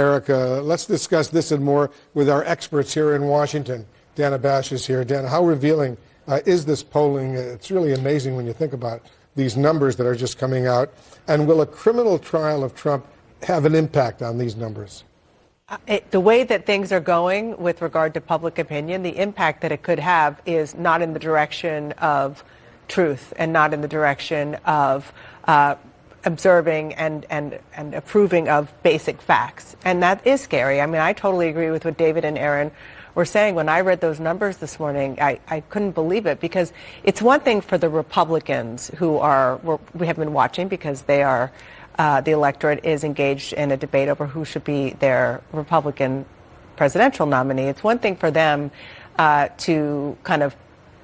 America. Let's discuss this and more with our experts here in Washington. Dana Bash is here. Dana, how revealing is this polling? It's really amazing when you think about these numbers that are just coming out. And will a criminal trial of Trump have an impact on these numbers? The way that things are going with regard to public opinion, the impact that it could have is not in the direction of truth and not in the direction of observing and approving of basic facts. And that is scary. I mean, I totally agree with what David and Aaron were saying. When I read those numbers this morning, I couldn't believe it, because it's one thing for the Republicans we have been watching, because they are the electorate is engaged in a debate over who should be their Republican presidential nominee. It's one thing for them to kind of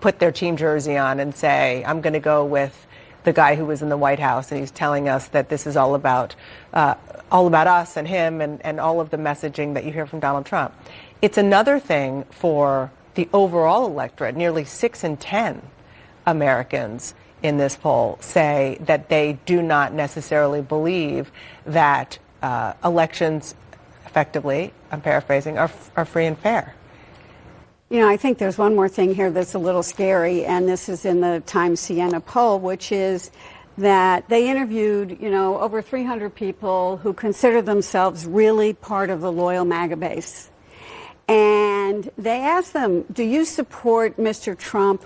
put their team jersey on and say, I'm going to go with the guy who was in the White House, and he's telling us that this is all about us and him and all of the messaging that you hear from Donald Trump. It's another thing for the overall electorate. Nearly 6 in 10 Americans in this poll say that they do not necessarily believe that elections, effectively, I'm paraphrasing, are free and fair. You know, I think there's one more thing here that's a little scary, and this is in the Times Siena poll, which is that they interviewed, over 300 people who consider themselves really part of the loyal MAGA base. And they asked them, do you support Mr. Trump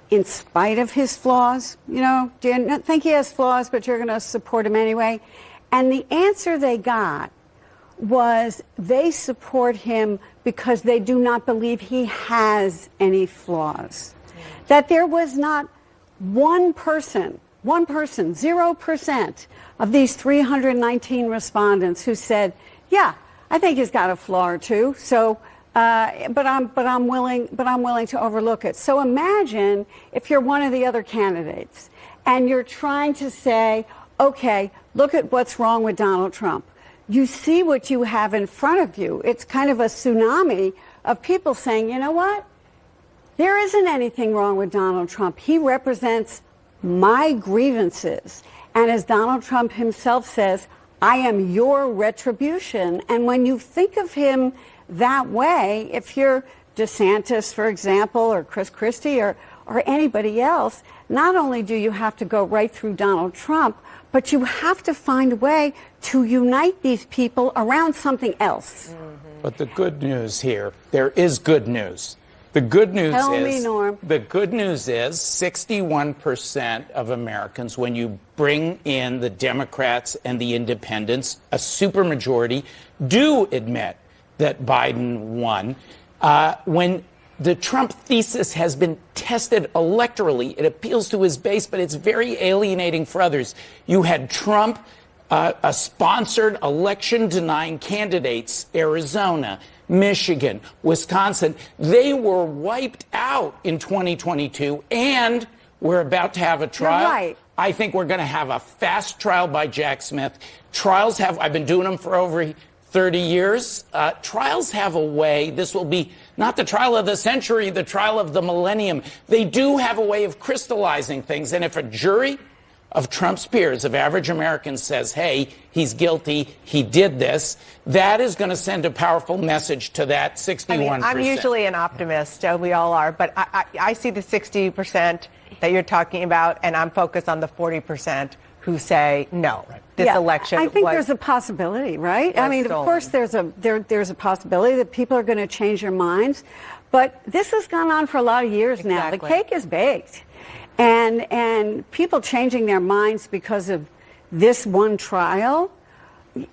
in spite of his flaws? Do you think he has flaws, but you're going to support him anyway? And the answer they got was they support him because they do not believe he has any flaws. That there was not one person, 0% of these 319 respondents who said, yeah, I think he's got a flaw or two, so but I'm willing to overlook it. So imagine if you're one of the other candidates and you're trying to say, okay, look at what's wrong with Donald Trump. You see what you have in front of you. It's kind of a tsunami of people saying, you know what? There isn't anything wrong with Donald Trump. He represents my grievances. And as Donald Trump himself says, I am your retribution. And when you think of him that way, if you're DeSantis, for example, or Chris Christie or anybody else, not only do you have to go right through Donald Trump, but you have to find a way to unite these people around something else. Mm-hmm. But the good news here, there is good news. The good news Tell me, Norm. The good news is 61% of Americans, when you bring in the Democrats and the independents, a supermajority, do admit that Biden won. When the Trump thesis has been tested electorally, it appeals to his base, but it's very alienating for others. You had Trump sponsored election-denying candidates, Arizona, Michigan, Wisconsin. They were wiped out in 2022, and we're about to have a trial. You're right. I think we're going to have a fast trial by Jack Smith. I've been doing them for over 30 years. Trials have a way. This will be not the trial of the century, the trial of the millennium. They do have a way of crystallizing things. And if a jury of Trump's peers, of average Americans, says, hey, he's guilty, he did this, that is going to send a powerful message to that 61%. I'm usually an optimist. We all are. But I see the 60% that you're talking about, and I'm focused on the 40% who say no. Right. This election I think there's a possibility, right? I mean, of course, there's a possibility that people are going to change their minds. But this has gone on for a lot of years now. The cake is baked. And people changing their minds because of this one trial,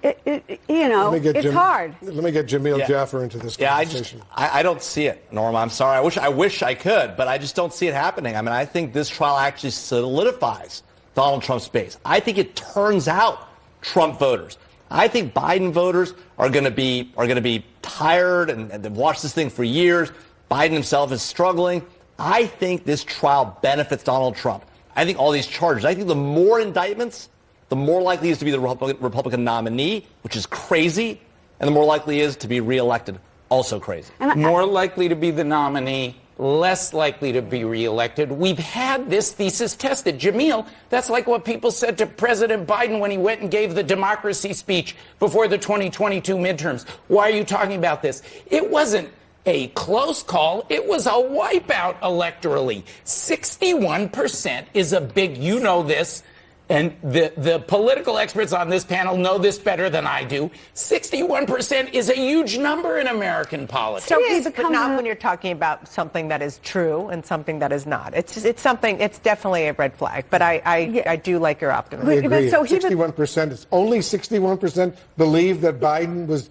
it's hard. Let me get Jamil Jaffer into this conversation. I don't see it, Norm. I'm sorry. I wish I could, but I just don't see it happening. I mean, I think this trial actually solidifies Donald Trump's base. I think it turns out Trump voters. I think Biden voters are going to be tired and they've watched this thing for years. Biden himself is struggling. I think this trial benefits Donald Trump. I think all these charges, I think the more indictments, the more likely he is to be the Republican nominee, which is crazy, and the more likely he is to be reelected, also crazy. More likely to be the nominee, less likely to be reelected. We've had this thesis tested. Jamil, that's like what people said to President Biden when he went and gave the democracy speech before the 2022 midterms. Why are you talking about this? It wasn't a close call. It was a wipeout electorally. 61% is a big, you know this, and the political experts on this panel know this better than I do. 61% is a huge number in American politics. So It but becomes not a- when you're talking about something that is true and something that is not. It's something. It's definitely a red flag. But I do like your optimism. I But agree. so he was- 61%. It's only 61% believe that Biden was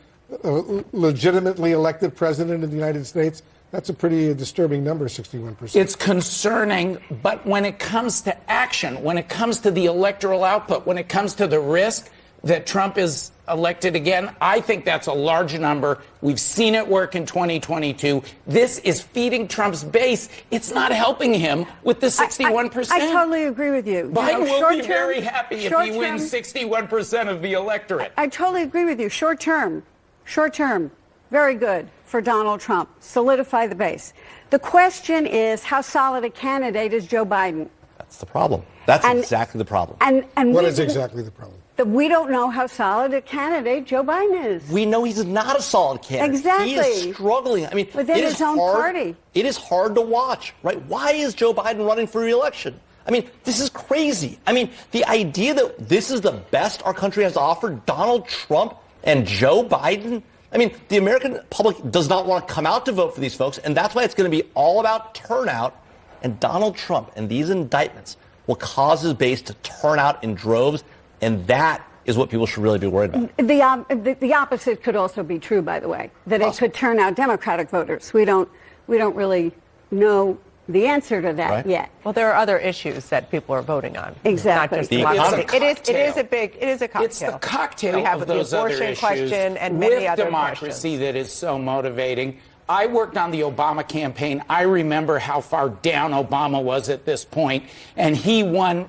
legitimately elected president of the United States. That's a pretty disturbing number, 61%. It's concerning, but when it comes to action, when it comes to the electoral output, when it comes to the risk that Trump is elected again, I think that's a large number. We've seen it work in 2022. This is feeding Trump's base. It's not helping him with the 61%. I totally agree with you. Biden will be short-term- very happy if he short-term- wins 61% of the electorate. I totally agree with you. Short term, very good for Donald Trump. Solidify the base. The question is, how solid a candidate is Joe Biden? That's the problem. That's And- exactly the problem. And What we is didn't- exactly the problem? that we don't know how solid a candidate Joe Biden is. We know he's not a solid candidate. Exactly. He is struggling. I mean, Within it is his own hard, party. It is hard to watch, right? Why is Joe Biden running for re-election? I mean, this is crazy. I mean, the idea that this is the best our country has to offer, Donald Trump and Joe Biden. I mean, the American public does not want to come out to vote for these folks, and that's why it's going to be all about turnout. And Donald Trump and these indictments will cause his base to turn out in droves, and that is what people should really be worried about. The opposite could also be true, by the way, that it could turn out Democratic voters. We don't really know the answer to that Right. yet. Well, there are other issues that people are voting on. Exactly. Not just The democracy. economy. It is a cocktail. It's the cocktail we have of the those other abortion issues question and with many other democracy questions. that is so motivating. I worked on the Obama campaign. I remember how far down Obama was at this point, and he won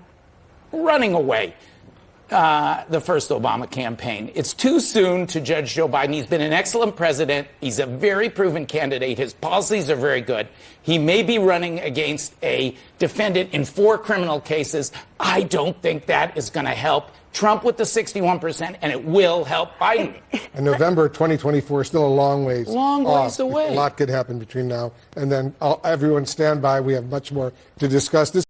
running away the first Obama campaign. It's too soon to judge Joe Biden. He's been an excellent president. He's a very proven candidate. His policies are very good. He may be running against a defendant in 4 criminal cases. I don't think that is going to help Trump with the 61%, and it will help Biden. And November 2024 is still a long ways off. away. A lot could happen between now and then. Everyone stand by. We have much more to discuss. This